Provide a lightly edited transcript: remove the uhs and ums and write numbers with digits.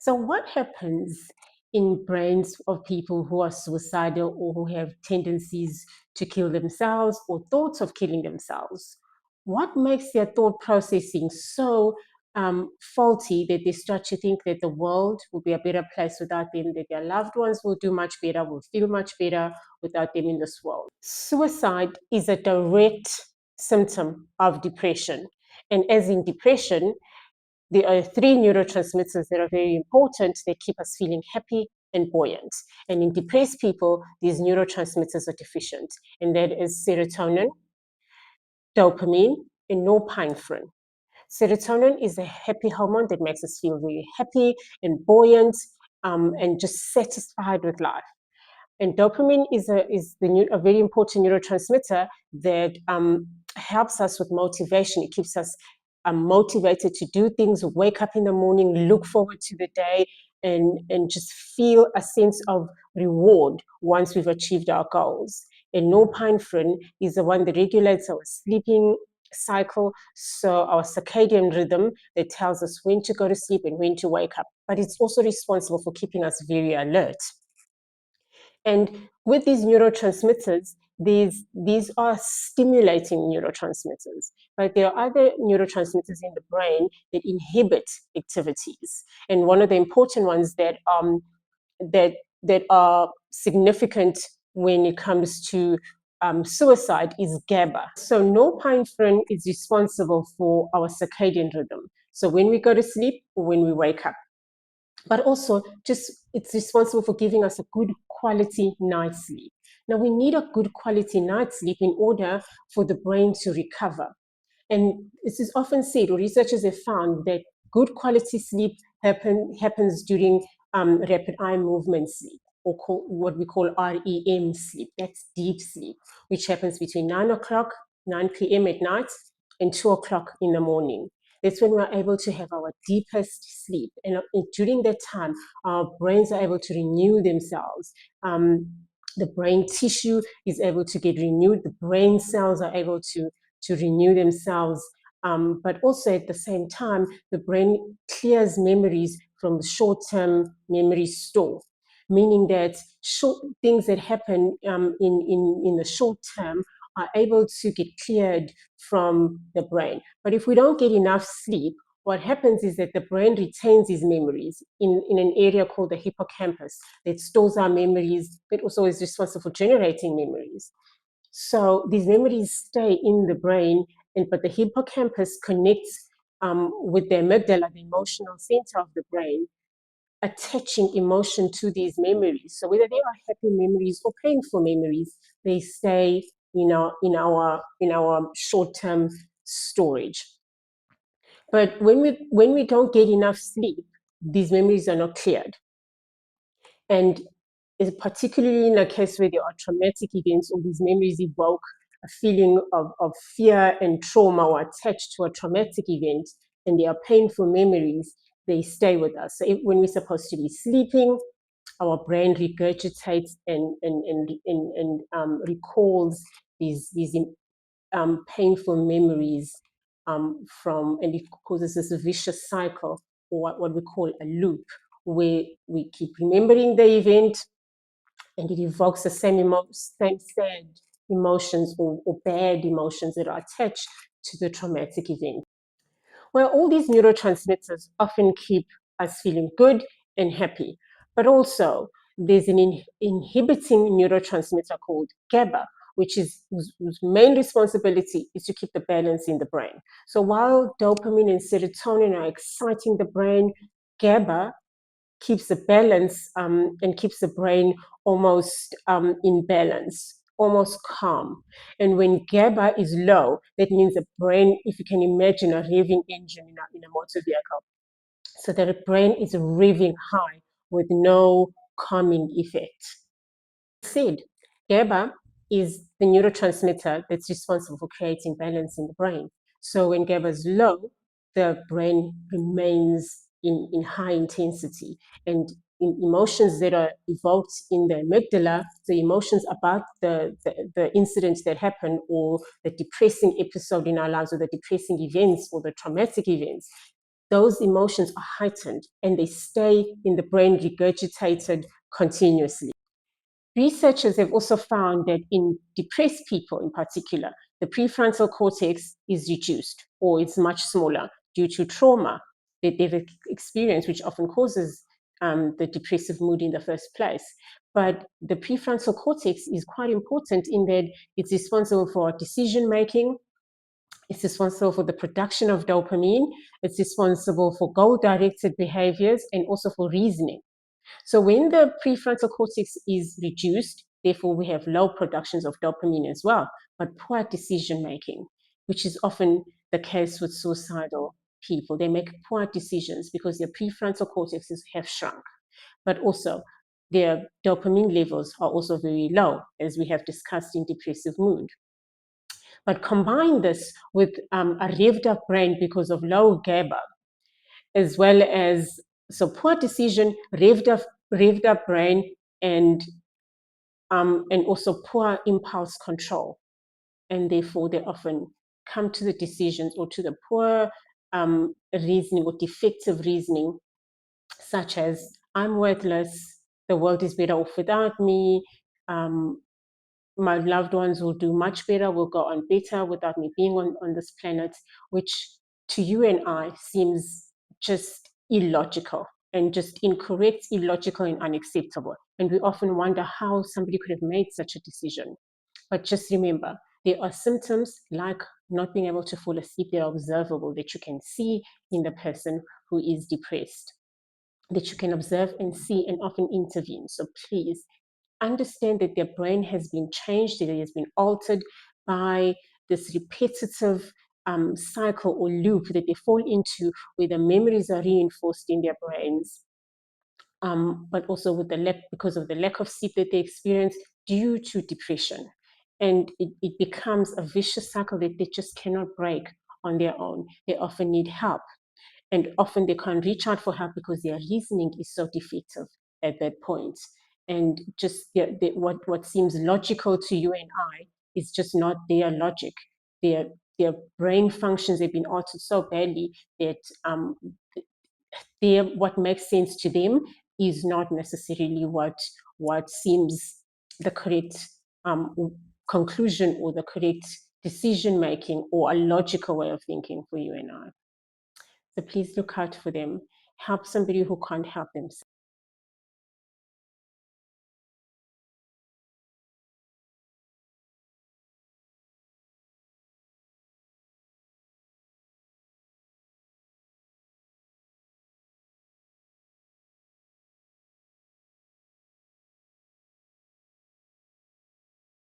So, what happens in brains of people who are suicidal or who have tendencies to kill themselves or thoughts of killing themselves? What makes their thought processing so faulty that they start to think that the world will be a better place without them, that their loved ones will do much better, will feel much better without them in this world? Suicide is a direct symptom of depression. And as in depression, there are three neurotransmitters that are very important that keep us feeling happy and buoyant. And in depressed people, these neurotransmitters are deficient, and that is serotonin, dopamine, and norepinephrine. Serotonin is a happy hormone that makes us feel very happy and buoyant and just satisfied with life. And dopamine is a very important neurotransmitter that helps us with motivation. It keeps us motivated to do things, wake up in the morning, look forward to the day, and just feel a sense of reward once we've achieved our goals. And norepinephrine is the one that regulates our sleeping cycle, so our circadian rhythm that tells us when to go to sleep and when to wake up. But it's also responsible for keeping us very alert. And with these neurotransmitters, these are stimulating neurotransmitters, but there are other neurotransmitters in the brain that inhibit activities. And one of the important ones that that are significant when it comes to suicide is GABA. So norepinephrine is responsible for our circadian rhythm. So when we go to sleep or when we wake up, but also just it's responsible for giving us a good quality night's sleep. Now we need a good quality night's sleep in order for the brain to recover. And this is often said, or researchers have found that good quality sleep happens during rapid eye movement sleep, or what we call REM sleep. That's deep sleep, which happens between 9 o'clock, 9 p.m. at night, and 2 o'clock in the morning. That's when we're able to have our deepest sleep. And during that time, our brains are able to renew themselves. The brain tissue is able to get renewed. The brain cells are able to renew themselves. But also at the same time, the brain clears memories from the short-term memory store, meaning that short things that happen in the short term are able to get cleared from the brain. But if we don't get enough sleep, what happens is that the brain retains these memories in an area called the hippocampus that stores our memories, but also is responsible for generating memories. So these memories stay in the brain, but the hippocampus connects with the amygdala, the emotional center of the brain, attaching emotion to these memories. So whether they are happy memories or painful memories, they stay in our short-term storage. But when we don't get enough sleep, these memories are not cleared. And particularly in a case where there are traumatic events or these memories evoke a feeling of fear and trauma or attached to a traumatic event, and they are painful memories, they stay with us. So when we're supposed to be sleeping, our brain regurgitates and recalls these painful memories and it causes this vicious cycle, or what we call a loop, where we keep remembering the event and it evokes the same sad emotions or bad emotions that are attached to the traumatic event. Well, all these neurotransmitters often keep us feeling good and happy, but also there's an inhibiting neurotransmitter called GABA, whose main responsibility is to keep the balance in the brain. So while dopamine and serotonin are exciting the brain, GABA keeps the balance and keeps the brain almost in balance, almost calm. And when GABA is low, that means the brain, if you can imagine a revving engine in a motor vehicle, so that the brain is revving high with no calming effect. Said, GABA is the neurotransmitter that's responsible for creating balance in the brain. So when GABA is low, the brain remains in high intensity, and in emotions that are evoked in the amygdala, the emotions about the incidents that happen or the depressing episode in our lives or the depressing events or the traumatic events, those emotions are heightened and they stay in the brain regurgitated continuously. Researchers have also found that in depressed people in particular, the prefrontal cortex is reduced or it's much smaller due to trauma that they've experienced, which often causes the depressive mood in the first place. But the prefrontal cortex is quite important in that it's responsible for decision making, it's responsible for the production of dopamine, it's responsible for goal-directed behaviors, and also for reasoning. So when the prefrontal cortex is reduced, therefore we have low productions of dopamine as well, but poor decision making, which is often the case with suicidal people. They make poor decisions because their prefrontal cortexes have shrunk, but also their dopamine levels are also very low, as we have discussed in depressive mood. But combine this with a revved up brain because of low GABA, as well as so poor decision, revved up brain, and also poor impulse control, and therefore they often come to the decisions or to the poor reasoning or defective reasoning, such as I'm worthless, the world is better off without me, my loved ones will do much better, will go on better without me being on this planet, which to you and I seems just illogical and just incorrect, illogical, and unacceptable. And we often wonder how somebody could have made such a decision. But just remember, there are symptoms like not being able to fall asleep that are observable, that you can see in the person who is depressed, that you can observe and see and often intervene. So please understand that their brain has been changed, that it has been altered by this repetitive cycle or loop that they fall into, where the memories are reinforced in their brains, but also with because of the lack of sleep that they experience due to depression. And it becomes a vicious cycle that they just cannot break on their own. They often need help. And often they can't reach out for help because their reasoning is so defective at that point. And just what seems logical to you and I is just not their logic. Their brain functions have been altered so badly that what makes sense to them is not necessarily what seems the correct um, conclusion or the correct decision making or a logical way of thinking for you and I. So please look out for them. Help somebody who can't help themselves.